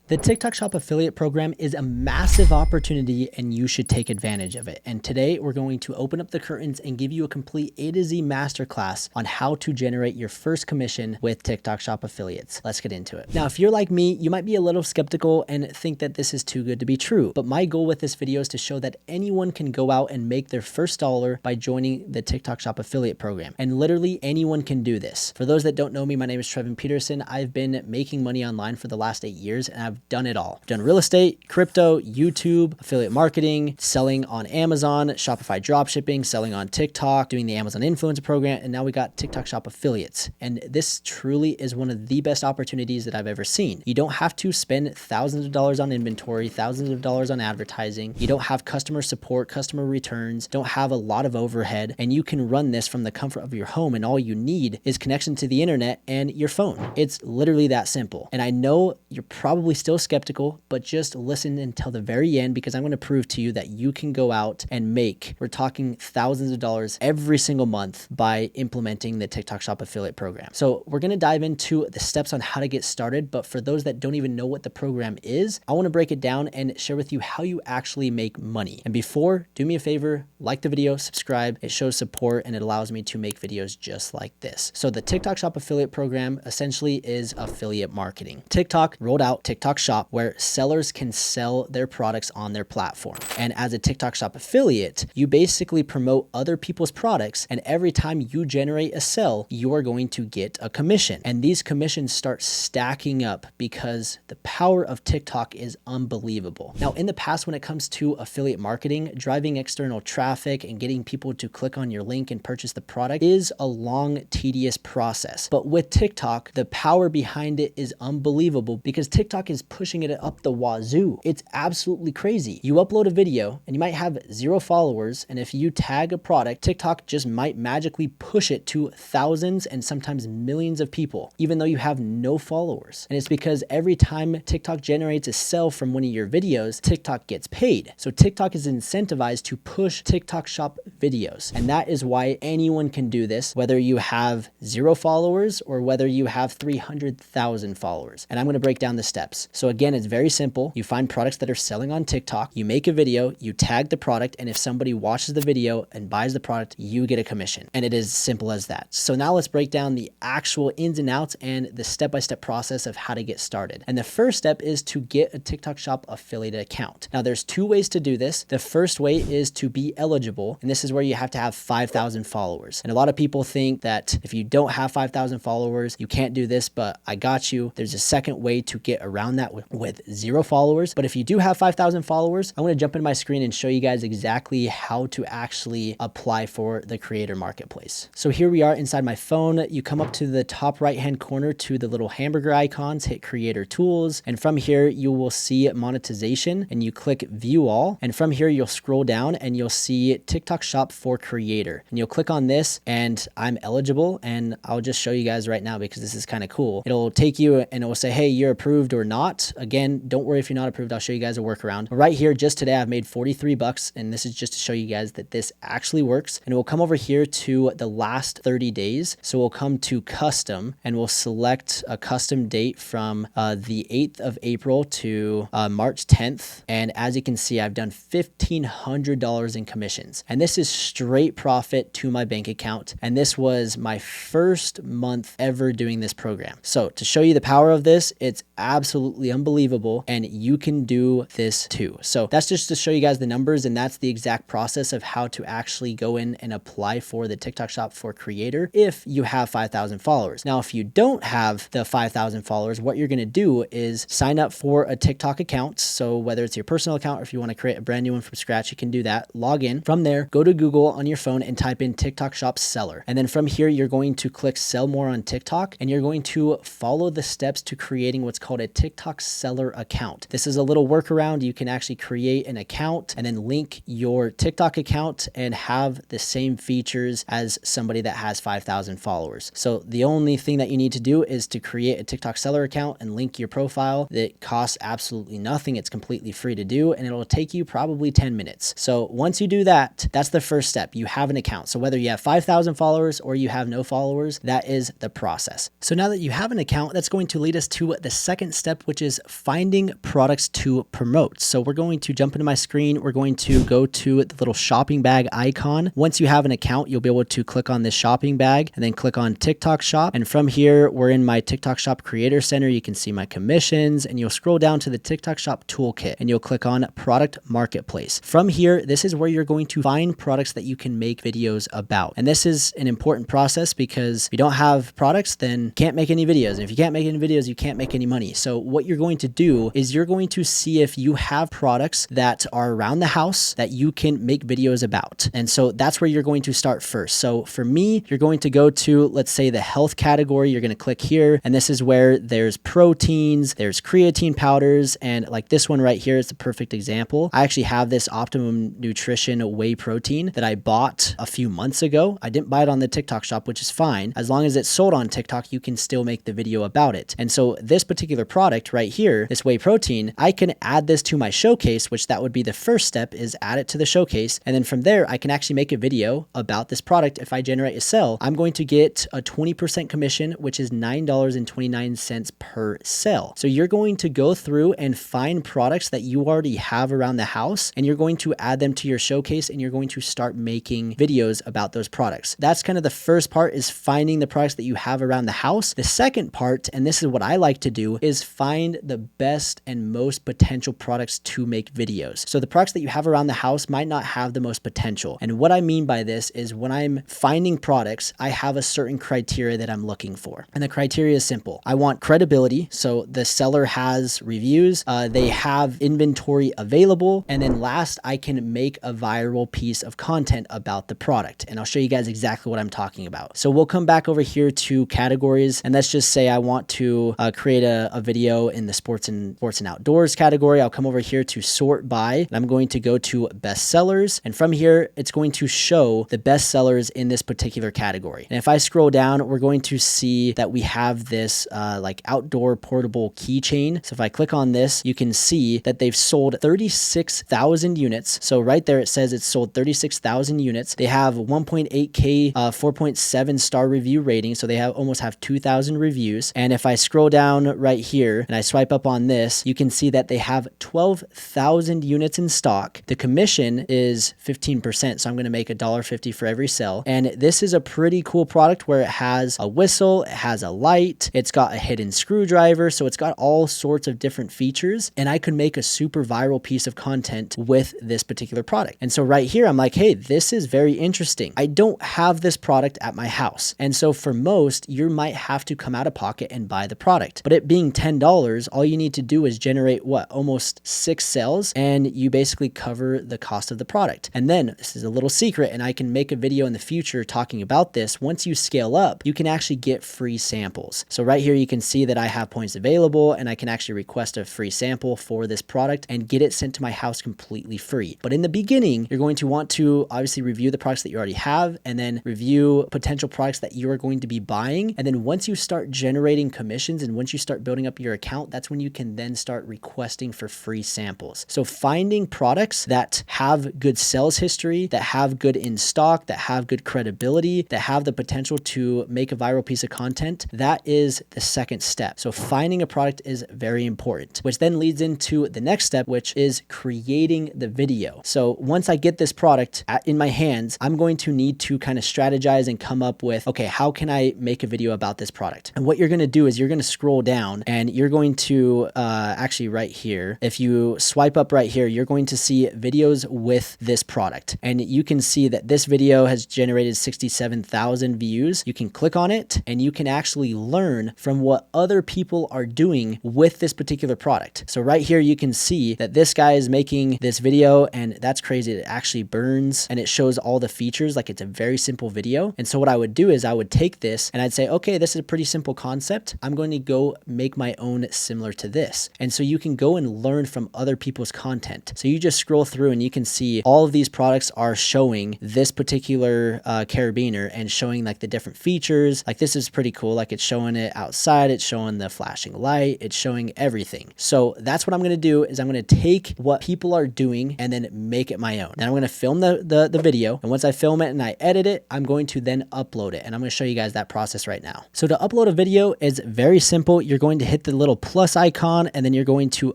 The TikTok Shop affiliate program is a massive opportunity and you should take advantage of it. And today we're going to open up the curtains and give you a complete A to Z masterclass on how to generate your first commission with TikTok Shop affiliates. Let's get into it. Now, if you're like me, you might be a little skeptical and think that this is too good to be true. But my goal with this video is to show that anyone can go out and make their first dollar by joining the TikTok Shop affiliate program. And literally anyone can do this. For those that don't know me, my name is Trevin Peterson. I've been making money online for the last 8 years and I've done it all. I've done real estate, crypto, YouTube, affiliate marketing, selling on Amazon, Shopify dropshipping, selling on TikTok, doing the Amazon influencer program, and now we got TikTok Shop affiliates. And this truly is one of the best opportunities that I've ever seen. You don't have to spend thousands of dollars on inventory, thousands of dollars on advertising. You don't have customer support, customer returns, don't have a lot of overhead, and you can run this from the comfort of your home, and all you need is connection to the internet and your phone. It's literally that simple. And I know you're probably still skeptical, but just listen until the very end because I'm going to prove to you that you can go out and make, we're talking thousands of dollars every single month by implementing the TikTok Shop affiliate program. So we're going to dive into the steps on how to get started. But for those that don't even know what the program is, I want to break it down and share with you how you actually make money. And before, do me a favor, like the video, subscribe. It shows support and it allows me to make videos just like this. So the TikTok Shop affiliate program essentially is affiliate marketing. TikTok rolled out TikTok Shop where sellers can sell their products on their platform. And as a TikTok Shop affiliate, you basically promote other people's products. And every time you generate a sale, you are going to get a commission. And these commissions start stacking up because the power of TikTok is unbelievable. Now, in the past, when it comes to affiliate marketing, driving external traffic and getting people to click on your link and purchase the product is a long, tedious process. But with TikTok, the power behind it is unbelievable because TikTok is pushing it up the wazoo. It's absolutely crazy. You upload a video and you might have 0 followers. And if you tag a product, TikTok just might magically push it to thousands and sometimes millions of people, even though you have no followers. And it's because every time TikTok generates a sale from one of your videos, TikTok gets paid. So TikTok is incentivized to push TikTok Shop videos. And that is why anyone can do this, whether you have 0 followers or whether you have 300,000 followers. And I'm going to break down the steps. So again, it's very simple. You find products that are selling on TikTok, you make a video, you tag the product, and if somebody watches the video and buys the product, you get a commission. And it is simple as that. So now let's break down the actual ins and outs and the step-by-step process of how to get started. And the first step is to get a TikTok Shop affiliate account. Now there's 2 ways to do this. The first way is to be eligible, and this is where you have to have 5,000 followers. And a lot of people think that if you don't have 5,000 followers, you can't do this, but I got you. There's a second way to get around that with 0 followers. But if you do have 5,000 followers, I want to jump into my screen and show you guys exactly how to actually apply for the creator marketplace. So here we are inside my phone. You come up to the top right-hand corner to the little hamburger icons, hit creator tools. And from here, you will see monetization and you click view all. And from here, you'll scroll down and you'll see TikTok Shop for creator. And you'll click on this and I'm eligible. And I'll just show you guys right now because this is kind of cool. It'll take you and it will say, hey, you're approved or not. Again, don't worry if you're not approved. I'll show you guys a workaround. Right here, just today, I've made 43 bucks. And this is just to show you guys that this actually works. And we'll come over here to the last 30 days. So we'll come to custom and we'll select a custom date from the 8th of April to March 10th. And as you can see, I've done $1,500 in commissions. And this is straight profit to my bank account. And this was my first month ever doing this program. So to show you the power of this, it's absolutely unbelievable. And you can do this too. So that's just to show you guys the numbers. And that's the exact process of how to actually go in and apply for the TikTok Shop for creator if you have 5,000 followers. Now, if you don't have the 5,000 followers, what you're going to do is sign up for a TikTok account. So whether it's your personal account or if you want to create a brand new one from scratch, you can do that. Log in. From there, go to Google on your phone and type in TikTok Shop seller. And then from here, you're going to click sell more on TikTok and you're going to follow the steps to creating what's called a TikTok seller account. This is a little workaround. You can actually create an account and then link your TikTok account and have the same features as somebody that has 5,000 followers. So the only thing that you need to do is to create a TikTok seller account and link your profile. That costs absolutely nothing. It's completely free to do and it'll take you probably 10 minutes. So once you do that, that's the first step. You have an account. So whether you have 5,000 followers or you have no followers, that is the process. So now that you have an account, that's going to lead us to the second step, which which is finding products to promote. So we're going to jump into my screen. We're going to go to the little shopping bag icon. Once you have an account, you'll be able to click on this shopping bag and then click on TikTok Shop. And from here, we're in my TikTok Shop Creator Center. You can see my commissions, and you'll scroll down to the TikTok Shop Toolkit and you'll click on Product Marketplace. From here, this is where you're going to find products that you can make videos about. And this is an important process because if you don't have products, then you can't make any videos. And if you can't make any videos, you can't make any money. So what you're going to do is you're going to see if you have products that are around the house that you can make videos about. And so that's where you're going to start first. So for me, you're going to go to, let's say, the health category. You're going to click here, and this is where there's proteins, there's creatine powders, and like this one right here is the perfect example. I actually have this Optimum Nutrition whey protein that I bought a few months ago. I didn't buy it on the TikTok Shop, which is fine. As long as it's sold on TikTok, you can still make the video about it. And so this particular product right here, this whey protein, I can add this to my showcase, which that would be the first step, is add it to the showcase. And then from there, I can actually make a video about this product. If I generate a sale, I'm going to get a 20% commission, which is $9.29 per sale. So you're going to go through and find products that you already have around the house, and you're going to add them to your showcase, and you're going to start making videos about those products. That's kind of the first part, is finding the products that you have around the house. The second part, and this is what I like to do, is find the best and most potential products to make videos. So the products that you have around the house might not have the most potential. And what I mean by this is when I'm finding products, I have a certain criteria that I'm looking for. And the criteria is simple. I want credibility. So the seller has reviews, they have inventory available. And then last, I can make a viral piece of content about the product. And I'll show you guys exactly what I'm talking about. So we'll come back over here to categories, and let's just say I want to create a video in the sports and outdoors category. I'll come over here to sort by, and I'm going to go to best sellers. And from here, it's going to show the best sellers in this particular category. And if I scroll down, we're going to see that we have this like outdoor portable keychain. So if I click on this, you can see that they've sold 36,000 units. So right there, it says it's sold 36,000 units. They have 1.8K, 4.7 star review rating. So they almost have 2,000 reviews. And if I scroll down right here and I swipe up on this, you can see that they have 12,000 units in stock. The commission is 15%. So I'm going to make $1.50 for every sale. And this is a pretty cool product where it has a whistle, it has a light, it's got a hidden screwdriver. So it's got all sorts of different features, and I could make a super viral piece of content with this particular product. And so right here, I'm like, hey, this is very interesting. I don't have this product at my house. And so for most, you might have to come out of pocket and buy the product. But it being $10, all you need to do is generate almost 6 sales, and you basically cover the cost of the product. And then this is a little secret, and I can make a video in the future talking about this. Once you scale up, you can actually get free samples. So right here, you can see that I have points available, and I can actually request a free sample for this product and get it sent to my house completely free. But in the beginning, you're going to want to obviously review the products that you already have, and then review potential products that you are going to be buying. And then once you start generating commissions and once you start building up your account, that's when you can then start requesting for free samples. So finding products that have good sales history, that have good in stock, that have good credibility, that have the potential to make a viral piece of content, that is the second step. So finding a product is very important, which then leads into the next step, which is creating the video. So once I get this product in my hands, I'm going to need to kind of strategize and come up with, okay, how can I make a video about this product? And what you're going to do is you're going to scroll down, and you're going to actually right here, if you swipe up right here, you're going to see videos with this product. And you can see that this video has generated 67,000 views. You can click on it, and you can actually learn from what other people are doing with this particular product. So right here, you can see that this guy is making this video, and that's crazy. It actually burns, and it shows all the features. Like, it's a very simple video. And so what I would do is I would take this and I'd say, okay, this is a pretty simple concept. I'm going to go make my own similar to this. And so you can go and learn from other people's content. So you just scroll through and you can see all of these products are showing this particular carabiner and showing like the different features. Like, this is pretty cool. Like, it's showing it outside. It's showing the flashing light. It's showing everything. So that's what I'm going to do is I'm going to take what people are doing and then make it my own. Then I'm going to film the video. And once I film it and I edit it, I'm going to then upload it. And I'm going to show you guys that process right now. So to upload a video is very simple. You're going to hit the little plus icon, and then you're going to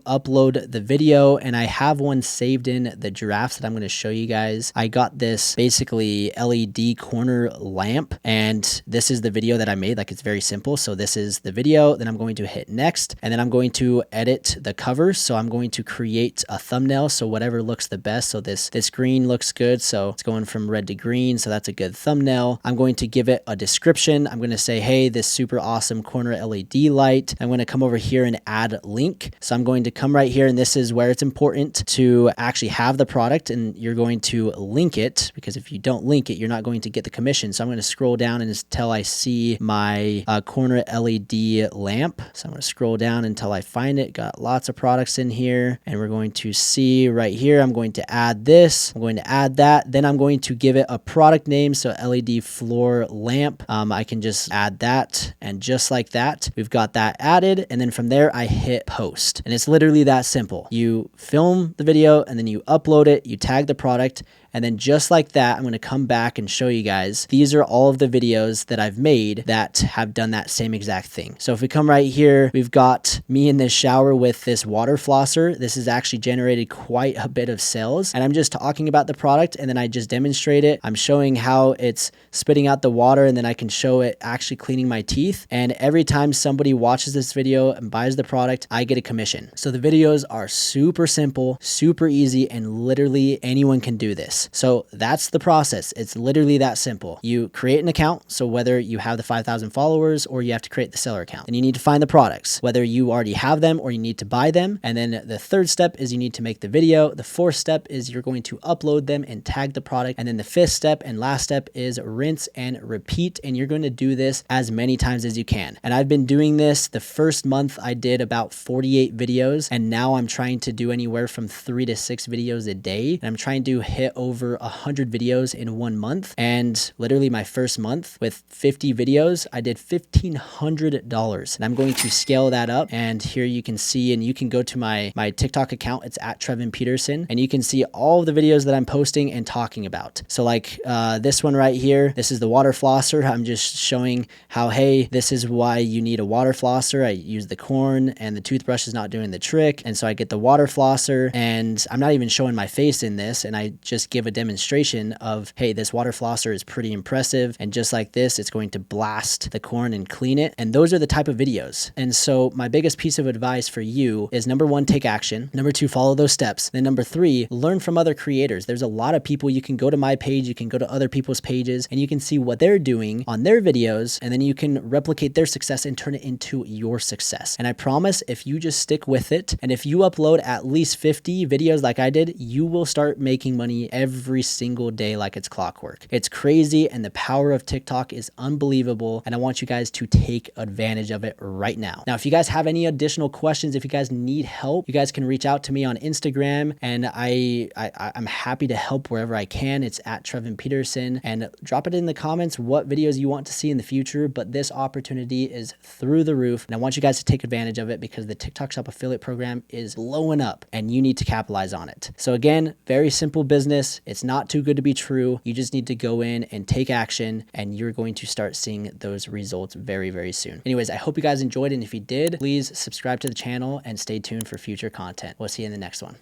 upload the video. And I have one saved in the giraffes that I'm going to show you guys. I got this basically LED corner lamp, and this is the video that I made. Like, it's very simple. So this is the video. Then I'm going to hit next, and then I'm going to edit the cover. So I'm going to create a thumbnail. So whatever looks the best. So this green looks good. So it's going from red to green. So that's a good thumbnail. I'm going to give it a description. I'm going to say, hey, this super awesome corner LED light. I'm going to come over here and add link. So I'm going to come right here, and this is where it's important to actually have the product, and you're going to link it, because if you don't link it, you're not going to get the commission. So I'm going to scroll down until I see my corner LED lamp. So I'm going to scroll down until I find it. Got lots of products in here, and we're going to see right here. I'm going to add this. I'm going to add that. Then I'm going to give it a product name. So LED floor lamp. I can just add that, and just like that, we've got that added. And then from there, I hit post, and it's literally that simple. You film the video, and then you upload it, you tag the product, and then just like that, I'm going to come back and show you guys. These are all of the videos that I've made that have done that same exact thing. So if we come right here, we've got me in this shower with this water flosser. This has actually generated quite a bit of sales. And I'm just talking about the product, and then I just demonstrate it. I'm showing how it's spitting out the water, and then I can show it actually cleaning my teeth. And every time somebody watches this video and buys the product, I get a commission. So the videos are super simple, super easy, and literally anyone can do this. So that's the process. It's literally that simple. You create an account. So whether you have the 5,000 followers or you have to create the seller account, then you need to find the products, whether you already have them or you need to buy them. And then the third step is you need to make the video. The fourth step is you're going to upload them and tag the product. And then the fifth step and last step is rinse and repeat. And you're going to do this as many times as you can. And I've been doing this. The first month I did about 48 videos, and now I'm trying to do anywhere from 3 to 6 videos a day. And I'm trying to hit over 100 videos in 1 month. And literally my first month with 50 videos, I did $1,500. And I'm going to scale that up. And here you can see, and you can go to my TikTok account. It's at Trevin Peterson. And you can see all of the videos that I'm posting and talking about. So like this one right here, this is the water flosser. I'm just showing how, hey, this is why you need a water flosser. I use the corn and the toothbrush is not doing the trick. And so I get the water flosser, and I'm not even showing my face in this. And I just give a demonstration of, hey, this water flosser is pretty impressive. And just like this, it's going to blast the corn and clean it. And those are the type of videos. And so my biggest piece of advice for you is, number 1, take action. Number 2, follow those steps. Then number 3, learn from other creators. There's a lot of people. You can go to my page, you can go to other people's pages, and you can see what they're doing on their videos. And then you can replicate their success and turn it into your success. And I promise, if you just stick with it, and if you upload at least 50 videos like I did, you will start making money every single day like it's clockwork. It's crazy, and the power of TikTok is unbelievable, and I want you guys to take advantage of it right now. Now, if you guys have any additional questions, if you guys need help, you guys can reach out to me on Instagram, and I'm happy to help wherever I can. It's at Trevin Peterson, and drop it in the comments what videos you want to see in the future. But this opportunity is through the roof, and I want you guys to take advantage of it, because the TikTok Shop affiliate program is blowing up, and you need to capitalize on it. So again, very simple business. It's not too good to be true. You just need to go in and take action, and you're going to start seeing those results very, very soon. Anyways, I hope you guys enjoyed, and if you did, please subscribe to the channel and stay tuned for future content. We'll see you in the next one.